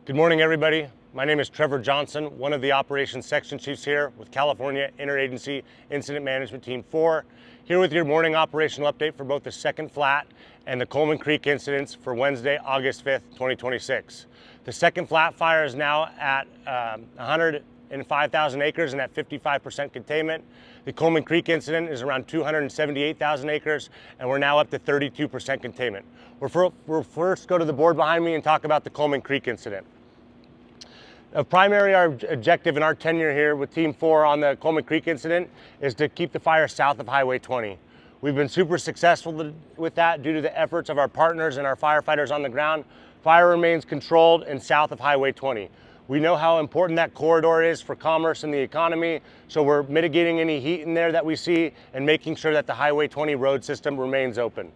Good morning, everybody. My name is Trevor Johnson, one of the operations section chiefs here with California Interagency Incident Management Team 4, here with your morning operational update for both the second flat and the Coleman Creek incidents for Wednesday, August 5th, 2026. The second flat fire is now at 105,000 acres and at 55% containment. The Coleman Creek incident is around 278,000 acres, and we're now up to 32% containment. We'll first go to the board behind me and talk about the Coleman Creek incident. Our primary objective in our tenure here with Team 4 on the Coleman Creek incident is to keep the fire south of Highway 20. We've been super successful with that due to the efforts of our partners and our firefighters on the ground. Fire remains controlled and south of Highway 20. We know how important that corridor is for commerce and the economy, so we're mitigating any heat in there that we see and making sure that the Highway 20 road system remains open.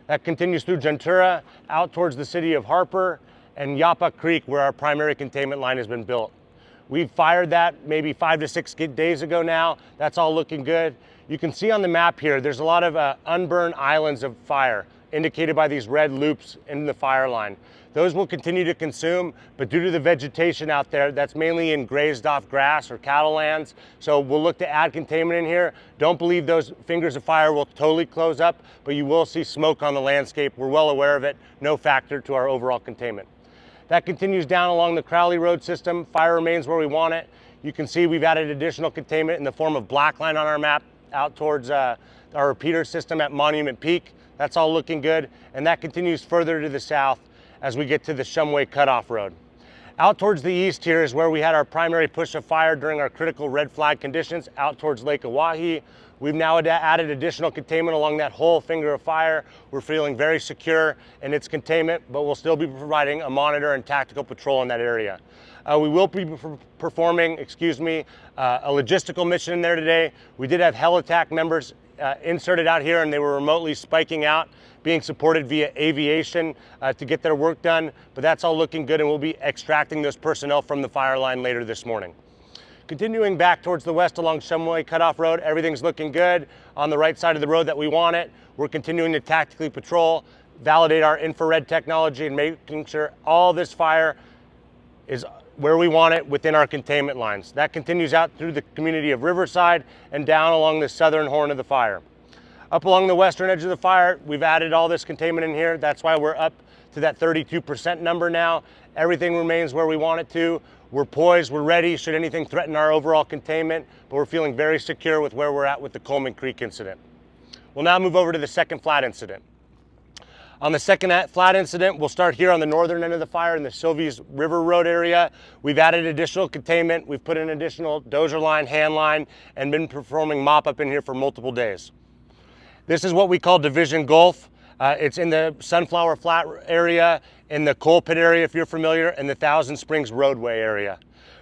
That continues through Ventura, out towards the city of Harper, and Yapa Creek, where our primary containment line has been built. We've fired that maybe 5 to 6 days ago now. That's all looking good. You can see on the map here, there's a lot of unburned islands of fire indicated by these red loops in the fire line. Those will continue to consume, but due to the vegetation out there, that's mainly in grazed off grass or cattle lands. So we'll look to add containment in here. Don't believe those fingers of fire will totally close up, but you will see smoke on the landscape. We're well aware of it. No factor to our overall containment. That continues down along the Crowley Road system. Fire remains where we want it. You can see we've added additional containment in the form of black line on our map out towards our repeater system at Monument Peak. That's all looking good. And that continues further to the south as we get to the Shumway Cutoff Road. Out towards the east here is where we had our primary push of fire during our critical red flag conditions out towards Lake Oahe. We've now added additional containment along that whole finger of fire. We're feeling very secure in its containment, but we'll still be providing a monitor and tactical patrol in that area. We will be performing, a logistical mission in there today. We did have heli-tac members inserted out here, and they were remotely spiking out, being supported via aviation to get their work done, but that's all looking good, and we'll be extracting those personnel from the fire line later this morning. Continuing back towards the west along Shumway Cutoff Road, everything's looking good on the right side of the road that we want it. We're continuing to tactically patrol, validate our infrared technology, and making sure all this fire is where we want it within our containment lines. That continues out through the community of Riverside and down along the southern horn of the fire. Up along the western edge of the fire, we've added all this containment in here. That's why we're up to that 32% number now. Everything remains where we want it to. We're poised, we're ready should anything threaten our overall containment, but we're feeling very secure with where we're at with the Coleman Creek incident. We'll now move over to the second flat incident. On the second flat incident, we'll start here on the northern end of the fire in the Sylvies River Road area. We've added additional containment. We've put in additional dozer line, hand line, and been performing mop up in here for multiple days. This is what we call Division Gulf. It's in the Sunflower Flat area, in the Coal Pit area, if you're familiar, and the Thousand Springs roadway area.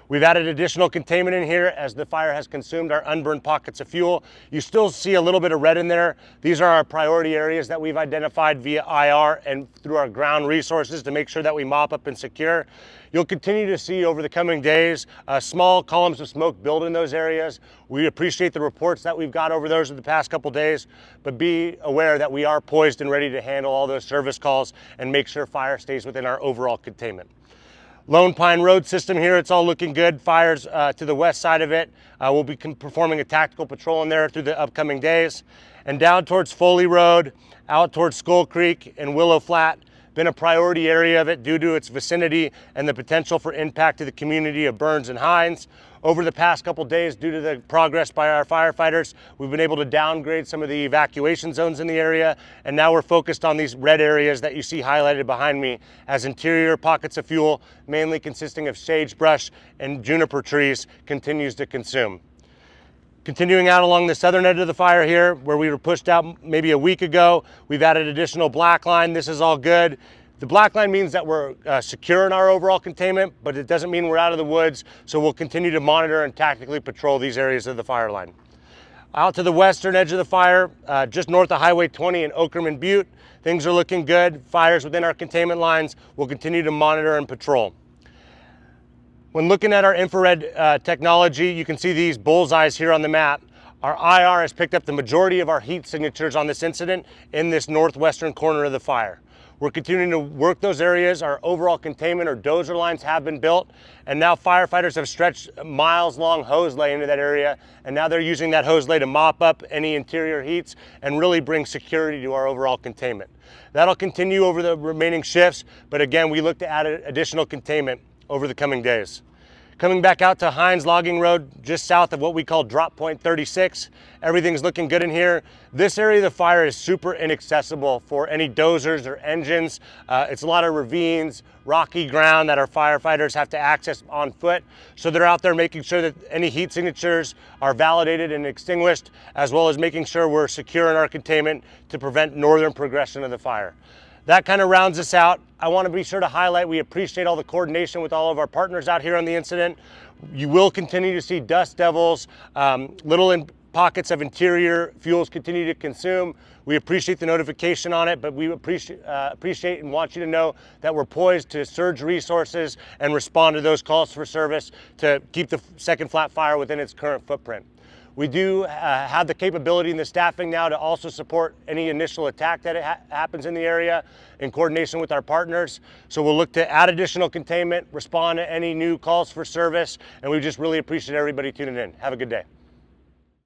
We've added additional containment in here as the fire has consumed our unburned pockets of fuel. You still see a little bit of red in there. These are our priority areas that we've identified via IR and through our ground resources to make sure that we mop up and secure. You'll continue to see over the coming days small columns of smoke build in those areas. We appreciate the reports that we've got over those in the past couple days, but be aware that we are poised and ready to handle all those service calls and make sure fire stays within our overall containment. Lone Pine Road system here, it's all looking good. Fires to the west side of it. We'll be performing a tactical patrol in there through the upcoming days. And down towards Foley Road, out towards Skull Creek and Willow Flat, been a priority area of it due to its vicinity and the potential for impact to the community of Burns and Hines. Over the past couple days, due to the progress by our firefighters, we've been able to downgrade some of the evacuation zones in the area, and now we're focused on these red areas that you see highlighted behind me as interior pockets of fuel, mainly consisting of sagebrush and juniper trees, continues to consume. Continuing out along the southern edge of the fire here, where we were pushed out maybe a week ago, we've added additional black line. This is all good. The black line means that we're secure in our overall containment, but it doesn't mean we're out of the woods, so we'll continue to monitor and tactically patrol these areas of the fire line. Out to the western edge of the fire, just north of Highway 20 in Okerman Butte, things are looking good. Fires within our containment lines, we'll continue to monitor and patrol. When looking at our infrared technology, you can see these bullseyes here on the map. Our IR has picked up the majority of our heat signatures on this incident in this northwestern corner of the fire. We're continuing to work those areas. Our overall containment or dozer lines have been built, and now firefighters have stretched miles-long hose lay into that area, and now they're using that hose lay to mop up any interior heats and really bring security to our overall containment. That'll continue over the remaining shifts, but again, we look to add additional containment over the coming days. Coming back out to Hines Logging Road, just south of what we call drop point 36. Everything's looking good in here. This area of the fire is super inaccessible for any dozers or engines. It's a lot of ravines, rocky ground that our firefighters have to access on foot. So they're out there making sure that any heat signatures are validated and extinguished, as well as making sure we're secure in our containment to prevent northern progression of the fire. That kind of rounds us out. I want to be sure to highlight we appreciate all the coordination with all of our partners out here on the incident. You will continue to see dust devils, little pockets of interior fuels continue to consume. We appreciate the notification on it, but we appreciate and want you to know that we're poised to surge resources and respond to those calls for service to keep the second flat fire within its current footprint. We do have the capability and the staffing now to also support any initial attack that happens in the area in coordination with our partners. So we'll look to add additional containment, respond to any new calls for service, and we just really appreciate everybody tuning in. Have a good day.